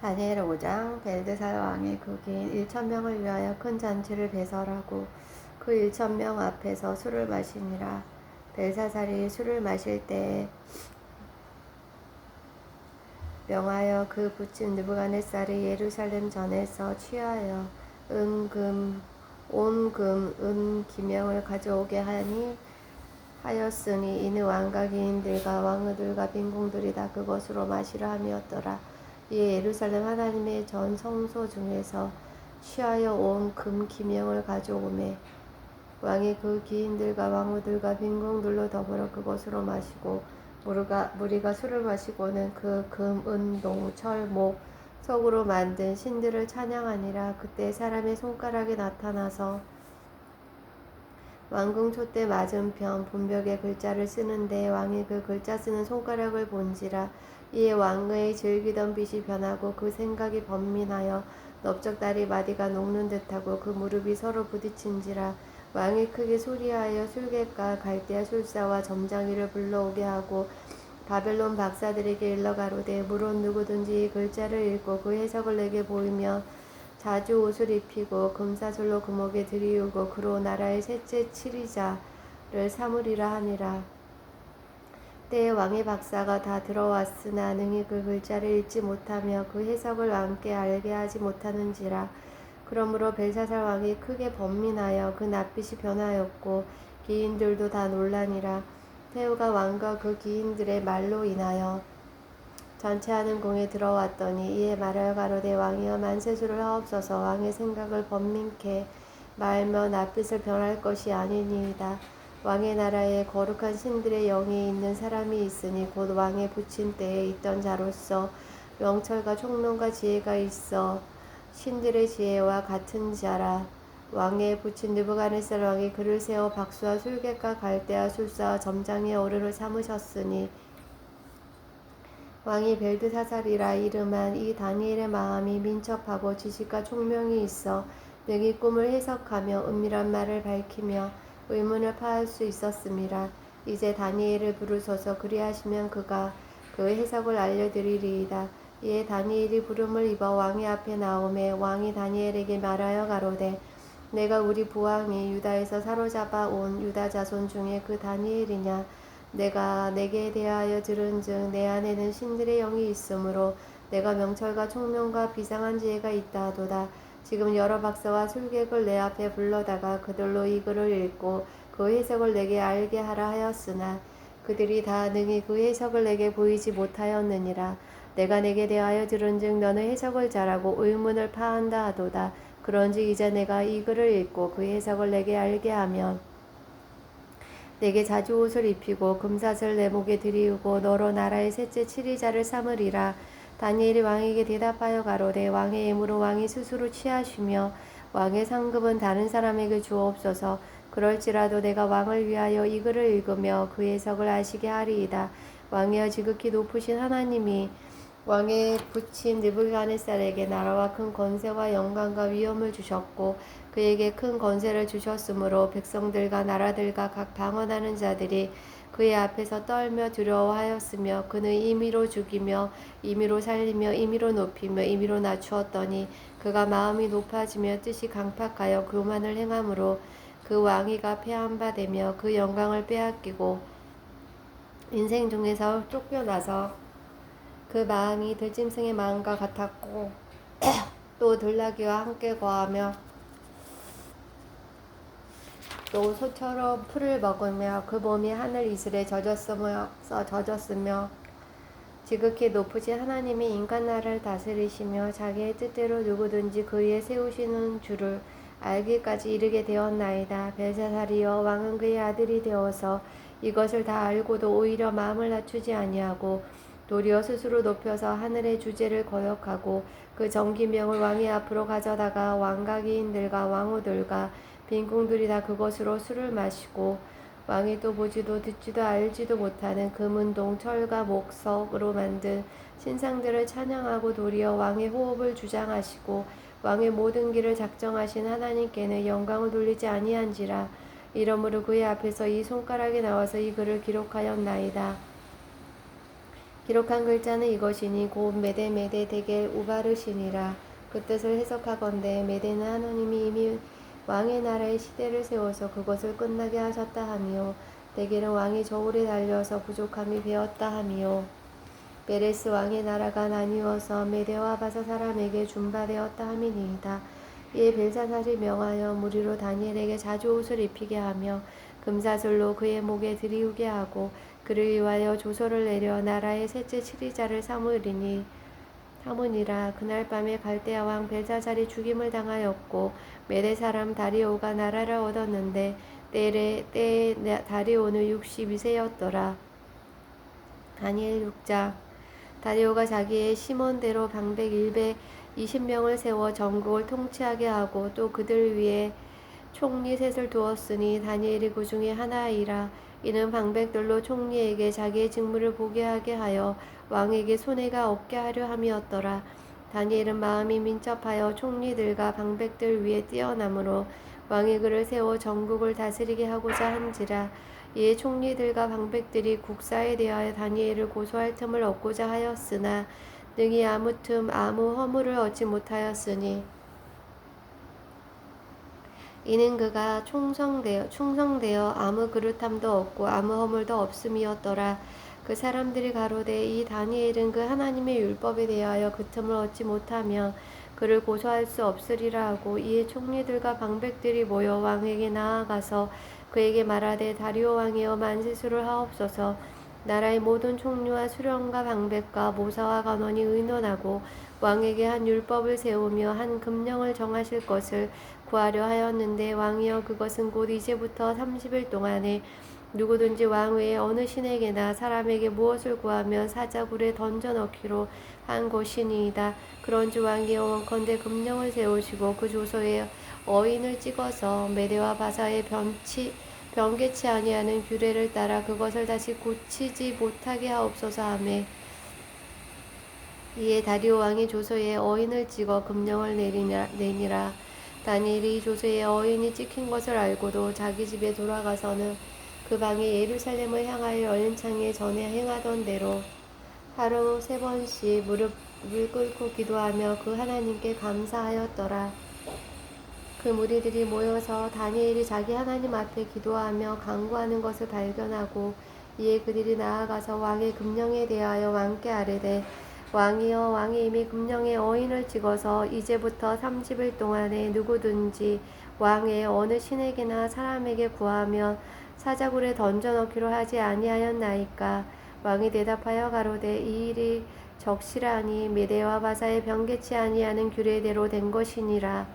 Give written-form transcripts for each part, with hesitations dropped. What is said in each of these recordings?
다니엘 5장. 벨드살 왕이 그 긴 1,000명을 위하여 큰 잔치를 배설하고 그 1,000명 앞에서 술을 마시니라. 벨사살이 술을 마실 때에 명하여 그 부친 느부갓네살이 예루살렘 전에서 취하여 온 금, 은, 기명을 가져오게 하였으니 이는 왕과 기인들과 왕후들과 빈궁들이 다 그것으로 마시려 함이었더라. 이에 예루살렘 하나님의 전 성소 중에서 취하여 온 금 기명을 가져오매 왕이 그 기인들과 왕후들과 빈궁들로 더불어 그것으로 마시고 무리가 술을 마시고는 그 금, 은, 동, 철, 목, 석으로 만든 신들을 찬양하니라. 그때 사람의 손가락이 나타나서 왕궁 촛대 맞은편 분벽에 글자를 쓰는데 왕이 그 글자 쓰는 손가락을 본지라. 이에 왕의 즐기던 빛이 변하고 그 생각이 번민하여 넓적다리 마디가 녹는 듯하고 그 무릎이 서로 부딪힌지라. 왕이 크게 소리하여 술객과 갈대아 술사와 점장이를 불러오게 하고 바벨론 박사들에게 일러 가로되 무론 누구든지 이 글자를 읽고 그 해석을 내게 보이며 자주 옷을 입히고 금사슬로 금옥에 들이우고 그로 나라의 셋째 치리자를 삼으리라 하니라. 때에 왕의 박사가 다 들어왔으나 능히 그 글자를 읽지 못하며 그 해석을 왕께 알게 하지 못하는지라. 그러므로 벨사살 왕이 크게 번민하여 그 낯빛이 변하였고 기인들도 다 놀라니라. 태후가 왕과 그 기인들의 말로 인하여 전체하는 궁에 들어왔더니 이에 말하여 가로되 왕이여 만세수를 하옵소서. 왕의 생각을 번민케 말며 낯빛을 변할 것이 아니니이다. 왕의 나라에 거룩한 신들의 영이 있는 사람이 있으니 곧 왕의 부친 때에 있던 자로서 명철과 총명과 지혜가 있어 신들의 지혜와 같은 자라. 왕의 부친 느부갓네살 왕이 그를 세워 박수와 술객과 갈대아 술사와 점장의 어른을 삼으셨으니 왕이 벨드사살이라 이름한 이 다니엘의 마음이 민첩하고 지식과 총명이 있어 능히 꿈을 해석하며 은밀한 말을 밝히며 의문을 파할 수 있었음이라. 이제 다니엘을 부르소서. 그리하시면 그가 그 해석을 알려드리리이다. 이에 다니엘이 부름을 입어 왕의 앞에 나오매 왕이 다니엘에게 말하여 가로되 내가 우리 부왕이 유다에서 사로잡아 온 유다 자손 중에 그 다니엘이냐. 내가 내게 대하여 들은즉 내 안에는 신들의 영이 있으므로 내가 명철과 총명과 비상한 지혜가 있다 하도다. 지금 여러 박사와 술객을 내 앞에 불러다가 그들로 이 글을 읽고 그 해석을 내게 알게 하라 하였으나 그들이 다 능히 그 해석을 내게 보이지 못하였느니라. 내가 내게 대하여 들은즉 너는 해석을 잘하고 의문을 파한다 하도다. 그런즉 이제 내가 이 글을 읽고 그 해석을 내게 알게 하면 내게 자주 옷을 입히고 금사슬 내 목에 들이우고 너로 나라의 셋째 치리자를 삼으리라. 다니엘이 왕에게 대답하여 가로되 왕의 예물은 왕이 스스로 취하시며 왕의 상급은 다른 사람에게 주옵소서. 그럴지라도 내가 왕을 위하여 이 글을 읽으며 그 해석을 아시게 하리이다. 왕이여 지극히 높으신 하나님이 왕의 부친 느부갓네살에게 나라와 큰 권세와 영광과 위엄을 주셨고 그에게 큰 권세를 주셨으므로 백성들과 나라들과 각 방언하는 자들이 그의 앞에서 떨며 두려워하였으며 그는 임의로 죽이며 임의로 살리며 임의로 높이며 임의로 낮추었더니 그가 마음이 높아지며 뜻이 강팍하여 교만을 행함으로 그 왕위가 폐한 바 되며 그 영광을 빼앗기고 인생 중에서 쫓겨나서 그 마음이 들짐승의 마음과 같았고 또 들나귀와 함께 거하며 또 소처럼 풀을 먹으며 그 몸이 하늘 이슬에 젖었으며 지극히 높으신 하나님이 인간 나라를 다스리시며 자기의 뜻대로 누구든지 그 위에 세우시는 줄을 알기까지 이르게 되었나이다. 벨사살이여 왕은 그의 아들이 되어서 이것을 다 알고도 오히려 마음을 낮추지 아니하고 도리어 스스로 높여서 하늘의 주제를 거역하고 그 정기명을 왕의 앞으로 가져다가 왕과 기인들과 왕후들과 빈궁들이 다 그것으로 술을 마시고 왕이 또 보지도 듣지도 알지도 못하는 금은동 철과 목석으로 만든 신상들을 찬양하고 도리어 왕의 호흡을 주장하시고 왕의 모든 길을 작정하신 하나님께는 영광을 돌리지 아니한지라. 이러므로 그의 앞에서 이 손가락이 나와서 이 글을 기록하였나이다. 기록한 글자는 이것이니 곧 메데 데겔 우바르시니라. 그 뜻을 해석하건대 메데는 하나님이 이미 왕의 나라의 시대를 세워서 그것을 끝나게 하셨다 하미요. 데겔은 왕이 저울에 달려서 부족함이 되었다 하미요. 베레스 왕의 나라가 나뉘어서 메대와 바사 사람에게 준바되었다 함이니이다. 이에 벨사살이 명하여 무리로 다니엘에게 자주 옷을 입히게 하며 금사슬로 그의 목에 들이우게 하고 그를 위하여 조서를 내려 나라의 셋째 치리자를 삼으니라. 그날 밤에 갈대아 왕 벨사살이 죽임을 당하였고 메대 사람 다리오가 나라를 얻었는데 때에 다리오는 62세였더라. 다니엘 6장. 다리오가 자기의 시몬대로 방백 120명을 세워 전국을 통치하게 하고 또 그들 위에 총리 셋을 두었으니 다니엘이 그 중에 하나이라. 이는 방백들로 총리에게 자기의 직무를 보게 하게 하여 왕에게 손해가 없게 하려 함이었더라. 다니엘은 마음이 민첩하여 총리들과 방백들 위에 뛰어나므로 왕이 그를 세워 전국을 다스리게 하고자 한지라. 이에 총리들과 방백들이 국사에 대하여 다니엘을 고소할 틈을 얻고자 하였으나 능히 아무 허물을 얻지 못하였으니 이는 그가 충성되어 아무 그릇함도 없고 아무 허물도 없음이었더라. 그 사람들이 가로되 이 다니엘은 그 하나님의 율법에 대하여 그 틈을 얻지 못하며 그를 고소할 수 없으리라 하고 이에 총리들과 방백들이 모여 왕에게 나아가서 그에게 말하되 다리오 왕이여 만세수를 하옵소서. 나라의 모든 총리와 수령과 방백과 모사와 간원이 의논하고 왕에게 한 율법을 세우며 한 금령을 정하실 것을 구하려 하였는데 왕이여 그것은 곧 이제부터 30일 동안에 누구든지 왕 외에 어느 신에게나 사람에게 무엇을 구하면 사자굴에 던져 넣기로 한 것이니이다. 그런즉 왕이여 원컨대 금령을 세우시고 그 조서에 어인을 찍어서 메대와 바사의 변개치 아니하는 규례를 따라 그것을 다시 고치지 못하게 하옵소서 하매 이에 다리오 왕이 조서에 어인을 찍어 금령을 내니라. 다니엘이 조서에 어인이 찍힌 것을 알고도 자기 집에 돌아가서는 그 방에 예루살렘을 향하여 열린창에 전에 행하던 대로 하루 3번씩 무릎 꿇고 기도하며 그 하나님께 감사하였더라. 그 무리들이 모여서 다니엘이 자기 하나님 앞에 기도하며 간구하는 것을 발견하고 이에 그들이 나아가서 왕의 금령에 대하여 왕께 아뢰되 왕이여 왕이 이미 금령에 어인을 찍어서 이제부터 30일 동안에 누구든지 왕의 어느 신에게나 사람에게 구하면 사자굴에 던져 넣기로 하지 아니하였나이까. 왕이 대답하여 가로되 이 일이 적실하니 메대와 바사의 변개치 아니하는 규례대로 된 것이니라.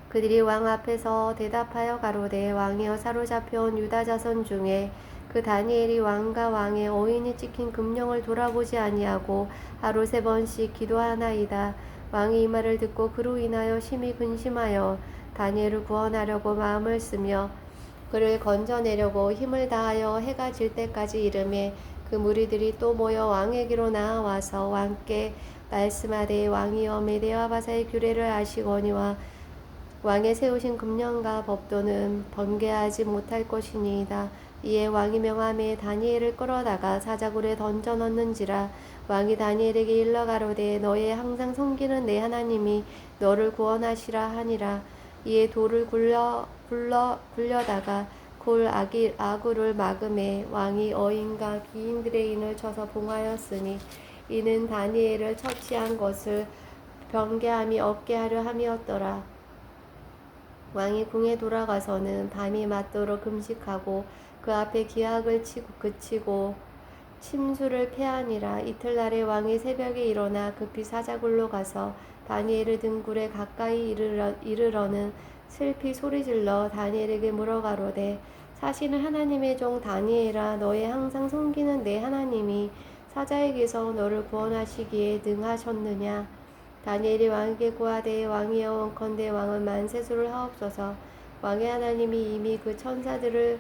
그들이 왕 앞에서 대답하여 가로되 왕이여 사로잡혀온 유다 자손 중에 그 다니엘이 왕과 왕의 어인이 찍힌 금령을 돌아보지 아니하고 하루 3번씩 기도하나이다. 왕이 이 말을 듣고 그로 인하여 심히 근심하여 다니엘을 구원하려고 마음을 쓰며 그를 건져내려고 힘을 다하여 해가 질 때까지 이르매 그 무리들이 또 모여 왕에게로 나아와서 왕께 말씀하되 왕이여 메대와 바사의 규례를 아시거니와 왕의 세우신 금령과 법도는 번개하지 못할 것이니이다. 이에 왕이 명하매 다니엘을 끌어다가 사자굴에 던져 넣는지라. 왕이 다니엘에게 일러 가로되 너의 항상 섬기는 내 하나님이 너를 구원하시라 하니라. 이에 돌을 굴려다가 굴 아구를 막음에 왕이 어인과 기인들의 인을 쳐서 봉하였으니 이는 다니엘을 처치한 것을 변개함이 없게 하려 함이었더라. 왕이 궁에 돌아가서는 밤이 맞도록 금식하고 그 앞에 기약을 그치고 침수를 패하니라. 이틀날에 왕이 새벽에 일어나 급히 사자굴로 가서 다니엘의 등굴에 가까이 이르러는 슬피 소리질러 다니엘에게 물어가로되 사시는 하나님의 종 다니엘아 너의 항상 섬기는 내 하나님이 사자에게서 너를 구원하시기에 능하셨느냐. 다니엘이 왕에게 구하되 왕이여 원컨대 왕은 만세수를 하옵소서. 왕의 하나님이 이미 그 천사를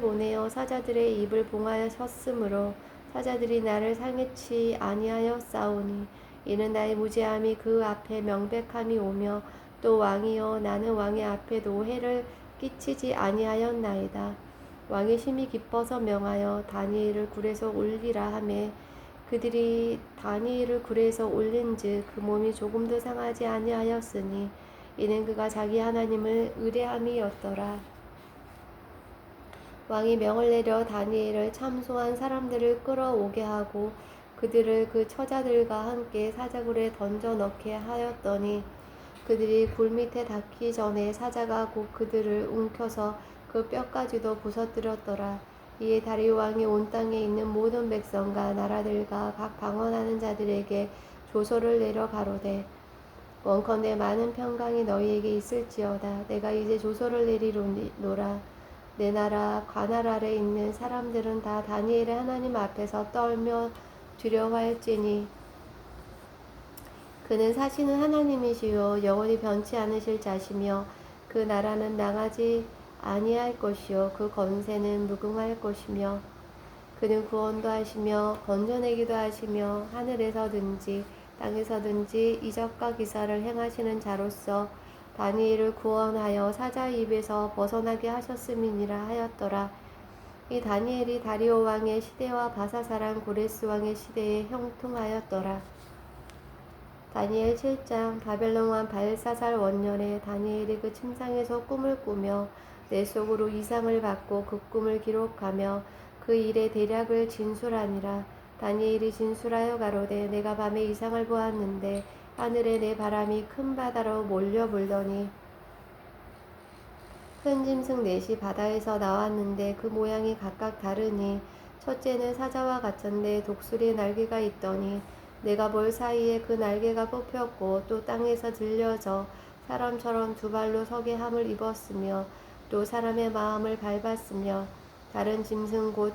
보내어 사자들의 입을 봉하였으므로 사자들이 나를 상해치 아니하였사오니 이는 나의 무죄함이 그 앞에 명백함이 오며 또 왕이여 나는 왕의 앞에도 해를 끼치지 아니하였나이다. 왕이 심히 기뻐서 명하여 다니엘을 굴에서 올리라 하매 그들이 다니엘을 굴에서 올린즉 그 몸이 조금도 상하지 아니하였으니 이는 그가 자기 하나님을 의뢰함이었더라. 왕이 명을 내려 다니엘을 참소한 사람들을 끌어오게 하고 그들을 그 처자들과 함께 사자굴에 던져 넣게 하였더니 그들이 굴 밑에 닿기 전에 사자가 곧 그들을 움켜서 그 뼈까지도 부서뜨렸더라. 이에 다리오 왕이 온 땅에 있는 모든 백성과 나라들과 각 방언하는 자들에게 조서를 내려 가로되 원컨대 많은 평강이 너희에게 있을지어다. 내가 이제 조서를 내리노라. 내 나라 관할 아래 있는 사람들은 다 다니엘의 하나님 앞에서 떨며 두려워할지니 그는 사시는 하나님이시요 영원히 변치 않으실 자시며 그 나라는 망하지 아니할 것이요 그 권세는 무궁할 것이며 그는 구원도 하시며 건져내기도 하시며 하늘에서든지 땅에서든지 이적과 기사를 행하시는 자로서 다니엘을 구원하여 사자 입에서 벗어나게 하셨음이니라 하였더라. 이 다니엘이 다리오 왕의 시대와 바사사랑 고레스 왕의 시대에 형통하였더라. 다니엘 7장. 바벨론 왕 발사살 원년에 다니엘이 그 침상에서 꿈을 꾸며 내 속으로 이상을 받고 그 꿈을 기록하며 그 일의 대략을 진술하니라. 다니엘이 진술하여 가로되 내가 밤에 이상을 보았는데 하늘에 내 바람이 큰 바다로 몰려 불더니 큰 짐승 넷이 바다에서 나왔는데 그 모양이 각각 다르니 첫째는 사자와 같은데 독수리의 날개가 있더니 내가 볼 사이에 그 날개가 뽑혔고 또 땅에서 들려져 사람처럼 두 발로 서게 함을 입었으며 또 사람의 마음을 밟았으며 다른 짐승 곧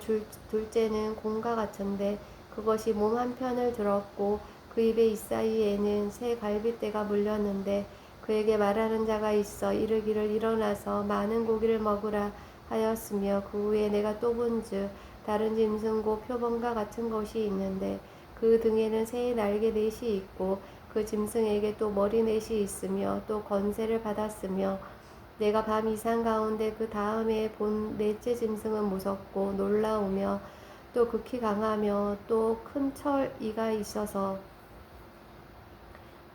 둘째는 곰과 같은데 그것이 몸 한편을 들었고 그 입의 이사이에는 새 갈빗대가 물렸는데 그에게 말하는 자가 있어 이르기를 일어나서 많은 고기를 먹으라 하였으며 그 후에 내가 또 본즉 다른 짐승 곧 표범과 같은 것이 있는데 그 등에는 새의 날개 넷이 있고 그 짐승에게 또 머리 넷이 있으며 또 권세를 받았으며 내가 밤 이상 가운데 그 다음에 본 넷째 짐승은 무섭고 놀라우며 또 극히 강하며 또 큰 철이가 있어서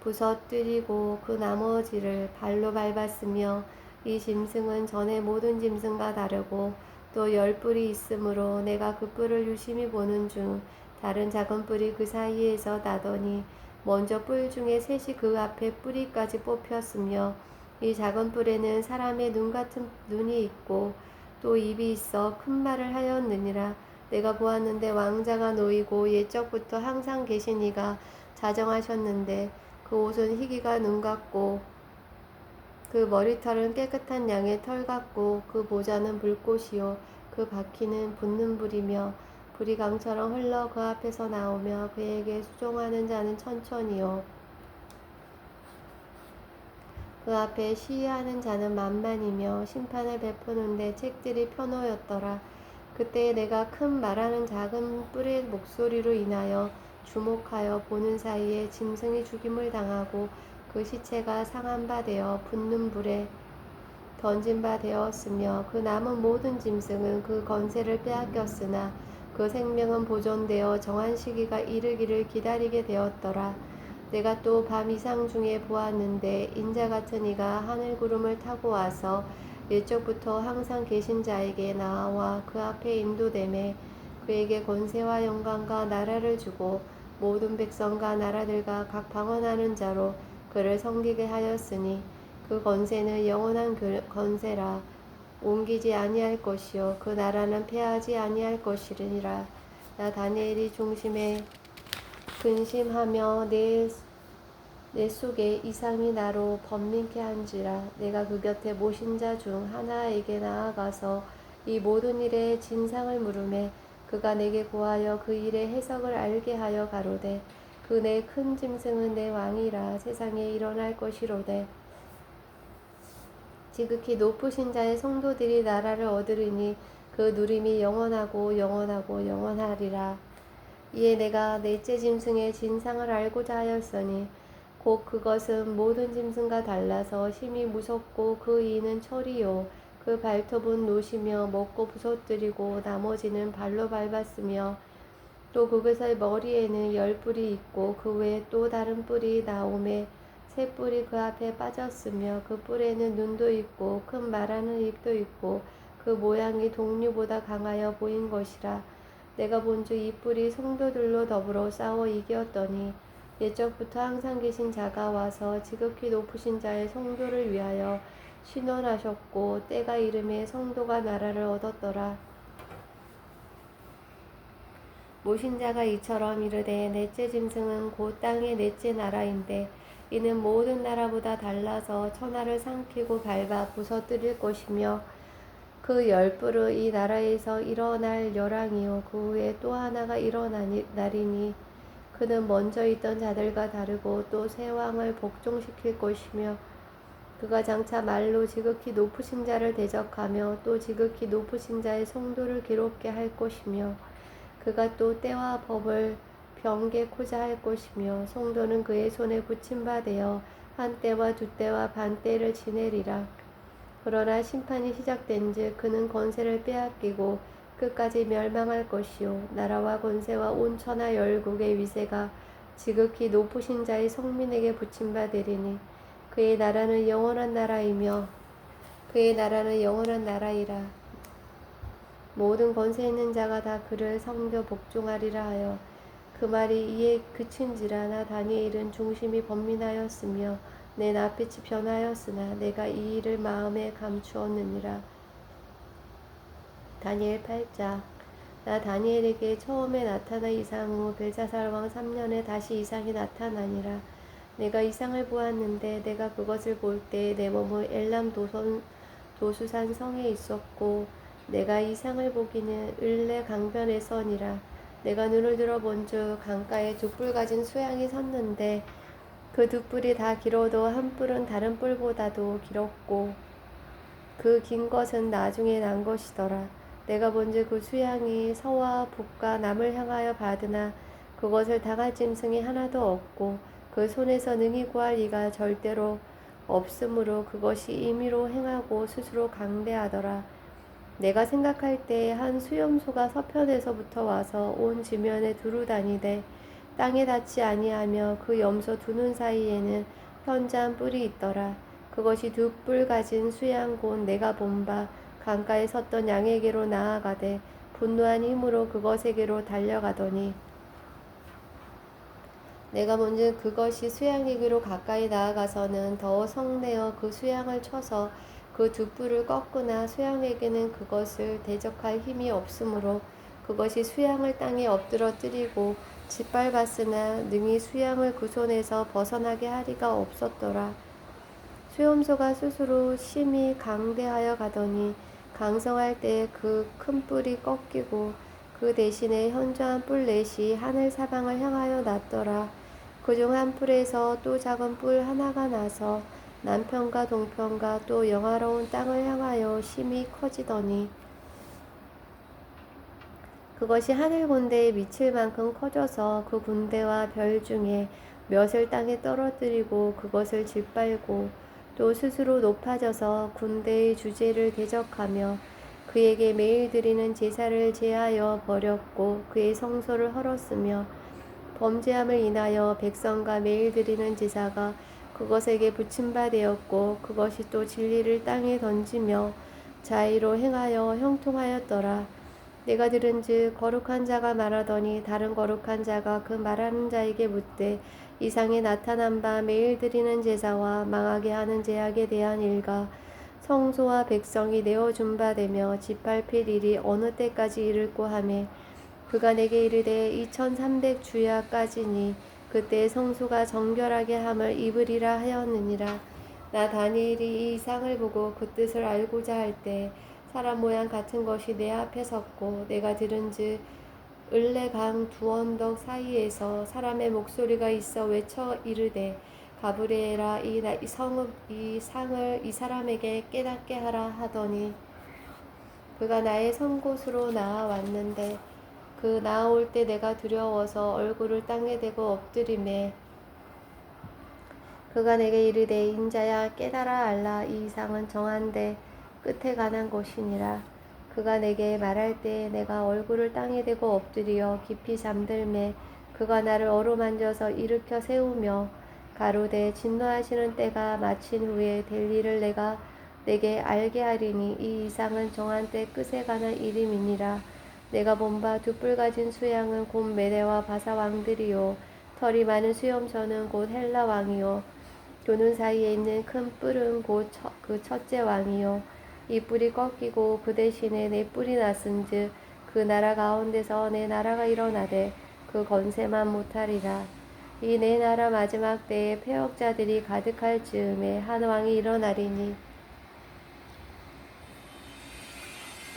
부서뜨리고 그 나머지를 발로 밟았으며 이 짐승은 전에 모든 짐승과 다르고 또 10뿔이 있으므로 내가 그 뿔을 유심히 보는 중 다른 작은 뿔이 그 사이에서 나더니 먼저 뿔 중에 셋이 그 앞에 뿌리까지 뽑혔으며 이 작은 뿔에는 사람의 눈 같은 눈이 있고 또 입이 있어 큰 말을 하였느니라. 내가 보았는데 왕자가 놓이고 옛적부터 항상 계신 이가 자정하셨는데 그 옷은 희기가 눈 같고 그 머리털은 깨끗한 양의 털 같고 그 모자는 불꽃이요 그 바퀴는 붙는 불이며 불이 강처럼 흘러 그 앞에서 나오며 그에게 수종하는 자는 천천히요 그 앞에 시위하는 자는 만만이며 심판을 베푸는데 책들이 펴놓였더라. 그때 내가 큰 말하는 작은 뿔의 목소리로 인하여 주목하여 보는 사이에 짐승이 죽임을 당하고 그 시체가 상한 바 되어 붙는 불에 던진 바 되었으며 그 남은 모든 짐승은 그 권세를 빼앗겼으나 그 생명은 보존되어 정한 시기가 이르기를 기다리게 되었더라. 내가 또 밤 이상 중에 보았는데 인자 같은 이가 하늘 구름을 타고 와서 일적부터 항상 계신 자에게 나와 그 앞에 인도되매 그에게 권세와 영광과 나라를 주고 모든 백성과 나라들과 각 방언하는 자로 그를 섬기게 하였으니 그 권세는 영원한 권세라. 옮기지 아니할 것이요 그 나라는 패하지 아니할 것이니라. 나 다니엘이 중심에 근심하며 내 속에 이상이 나로 번민케 한지라. 내가 그 곁에 모신 자 중 하나에게 나아가서 이 모든 일의 진상을 물으매 그가 내게 고하여 그 일의 해석을 알게 하여 가로되 그 내 큰 짐승은 내 왕이라 세상에 일어날 것이로되 지극히 높으신 자의 성도들이 나라를 얻으리니 그 누림이 영원하고 영원하고 영원하리라. 이에 내가 넷째 짐승의 진상을 알고자 하였으니 곧 그것은 모든 짐승과 달라서 심히 무섭고 그 이는 철이요 그 발톱은 노시며 먹고 부서뜨리고 나머지는 발로 밟았으며 또 그것의 머리에는 10뿔이 있고 그 외에 또 다른 뿔이 나오매 새 뿔이 그 앞에 빠졌으며 그 뿔에는 눈도 있고 큰 말하는 입도 있고 그 모양이 동류보다 강하여 보인 것이라. 내가 본즉 이 뿔이 성도들로 더불어 싸워 이겼더니 옛적부터 항상 계신 자가 와서 지극히 높으신 자의 성도를 위하여 신원하셨고 때가 이름에 성도가 나라를 얻었더라. 모신 자가 이처럼 이르되 넷째 짐승은 곧 땅의 넷째 나라인데 이는 모든 나라보다 달라서 천하를 삼키고 밟아 부서뜨릴 것이며 그 10뿔은 이 나라에서 일어날 열왕이요 그 후에 또 하나가 일어나리니 그는 먼저 있던 자들과 다르고 또 새 왕을 복종시킬 것이며 그가 장차 말로 지극히 높으신 자를 대적하며 또 지극히 높으신 자의 성도를 괴롭게 할 것이며 그가 또 때와 법을 변개코자 할 것이며 성도는 그의 손에 붙임 바 되어 한 때와 두 때와 반 때를 지내리라. 그러나 심판이 시작된즉 그는 권세를 빼앗기고 끝까지 멸망할 것이요 나라와 권세와 온 천하 열국의 위세가 지극히 높으신 자의 성민에게 붙임 바 되리니 그의 나라는 영원한 나라이며 그의 나라는 영원한 나라이라. 모든 권세 있는 자가 다 그를 섬겨 복종하리라 하여 그 말이 이에 그친지라. 나 다니엘은 중심이 번민하였으며 내 낯빛이 변하였으나 내가 이 일을 마음에 감추었느니라. 다니엘 8장. 나 다니엘에게 처음에 나타난 이상 후 벨사살 왕 3년에 다시 이상이 나타나니라. 내가 이상을 보았는데 내가 그것을 볼 때 내 몸은 엘람 도수산 성에 있었고 내가 이상을 보기는 을레 강변에서니라. 내가 눈을 들어 본즉 강가에 두 뿔 가진 수양이 섰는데 그 두 뿔이 다 길어도 한 뿔은 다른 뿔보다도 길었고 그 긴 것은 나중에 난 것이더라. 내가 본즉 그 수양이 서와 북과 남을 향하여 받으나 그것을 당할 짐승이 하나도 없고 그 손에서 능히 구할 이가 절대로 없으므로 그것이 임의로 행하고 스스로 강대하더라. 내가 생각할 때 한 수염소가 서편에서부터 와서 온 지면에 두루 다니되 땅에 닿지 아니하며 그 염소 두 눈 사이에는 현저한 뿔이 있더라. 그것이 두 뿔 가진 수양 곧 내가 본 바 강가에 섰던 양에게로 나아가되 분노한 힘으로 그것에게로 달려가더니 내가 본즉 그것이 수양에게로 가까이 나아가서는 더 성내어 그 수양을 쳐서 그 두 뿔을 꺾으나 수양에게는 그것을 대적할 힘이 없으므로 그것이 수양을 땅에 엎드러뜨리고 짓밟았으나 능히 수양을 그 손에서 벗어나게 하리가 없었더라. 수염소가 스스로 심히 강대하여 가더니 강성할 때 그 큰 뿔이 꺾이고 그 대신에 현저한 뿔 넷이 하늘 사방을 향하여 났더라. 그중 한 뿔에서 또 작은 뿔 하나가 나서 남편과 동편과 또 영화로운 땅을 향하여 심히 커지더니 그것이 하늘 군대에 미칠 만큼 커져서 그 군대와 별 중에 몇을 땅에 떨어뜨리고 그것을 짓밟고 또 스스로 높아져서 군대의 주제를 대적하며 그에게 매일 드리는 제사를 제하여 버렸고 그의 성소를 헐었으며 범죄함을 인하여 백성과 매일 드리는 제사가 그것에게 붙임 바 되었고 그것이 또 진리를 땅에 던지며 자의로 행하여 형통하였더라. 내가 들은즉 거룩한 자가 말하더니 다른 거룩한 자가 그 말하는 자에게 묻되 이상에 나타난 바 매일 드리는 제사와 망하게 하는 제약에 대한 일과 성소와 백성이 내어준 바 되며 짓밟힐 일이 어느 때까지 이를꼬 하매 그가 내게 이르되 2300주야까지니 그때 성소가 정결하게 함을 입으리라 하였느니라. 나 다니엘이 이 이상을 보고 그 뜻을 알고자 할 때 사람 모양 같은 것이 내 앞에 섰고 내가 들은즉 을레강 두 언덕 사이에서 사람의 목소리가 있어 외쳐 이르되 가브리엘아 이 상을 이 사람에게 깨닫게 하라 하더니 그가 나의 선 곳으로 나아왔는데 그 나아올 때 내가 두려워서 얼굴을 땅에 대고 엎드리매 그가 내게 이르되 인자야 깨달아 알라 이 이상은 정한데 끝에 관한 것이니라. 그가 내게 말할 때 내가 얼굴을 땅에 대고 엎드려 깊이 잠들매 그가 나를 어루만져서 일으켜 세우며 가로되 진노하시는 때가 마친 후에 될 일을 내게 알게 하리니 이 이상은 정한 때 끝에 관한 이름이니라. 내가 본 바 두 뿔 가진 수양은 곧 메대와 바사 왕들이요 털이 많은 수염처는 곧 헬라 왕이요 두 눈 사이에 있는 큰 뿔은 곧 그 첫째 왕이요 이 뿔이 꺾이고 그 대신에 네 뿔이 났은즉 그 나라 가운데서 내 나라가 일어나되 그 건세만 못하리라. 이 내 나라 마지막 때에 패역자들이 가득할 즈음에 한 왕이 일어나리니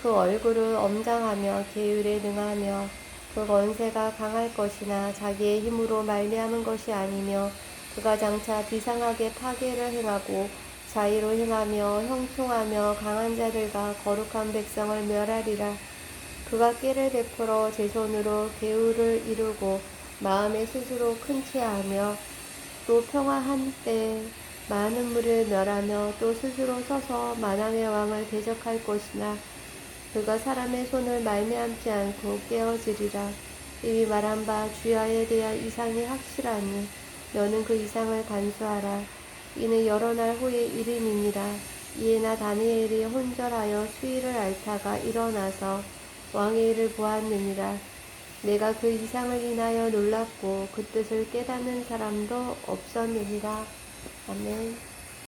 그 얼굴은 엄장하며 계율에 능하며 그 권세가 강할 것이나 자기의 힘으로 말미암은 것이 아니며 그가 장차 비상하게 파괴를 행하고 자의로 행하며 형통하며 강한 자들과 거룩한 백성을 멸하리라. 그가 깨를 베풀어 제 손으로 계율을 이루고 마음에 스스로 큰 체하며 또 평화한 때에 많은 물을 멸하며 또 스스로 서서 만왕의 왕을 대적할 것이나 그가 사람의 손을 말미암지 않고 깨어지리라. 이미 말한 바 주야에 대한 이상이 확실하니 너는 그 이상을 간수하라. 이는 여러 날 후의 일임이니라. 이에 나 다니엘이 혼절하여 수위를 앓다가 일어나서 왕의 일을 보았느니라. 내가 그 이상을 인하여 놀랐고 그 뜻을 깨닫는 사람도 없었느니라. 아멘.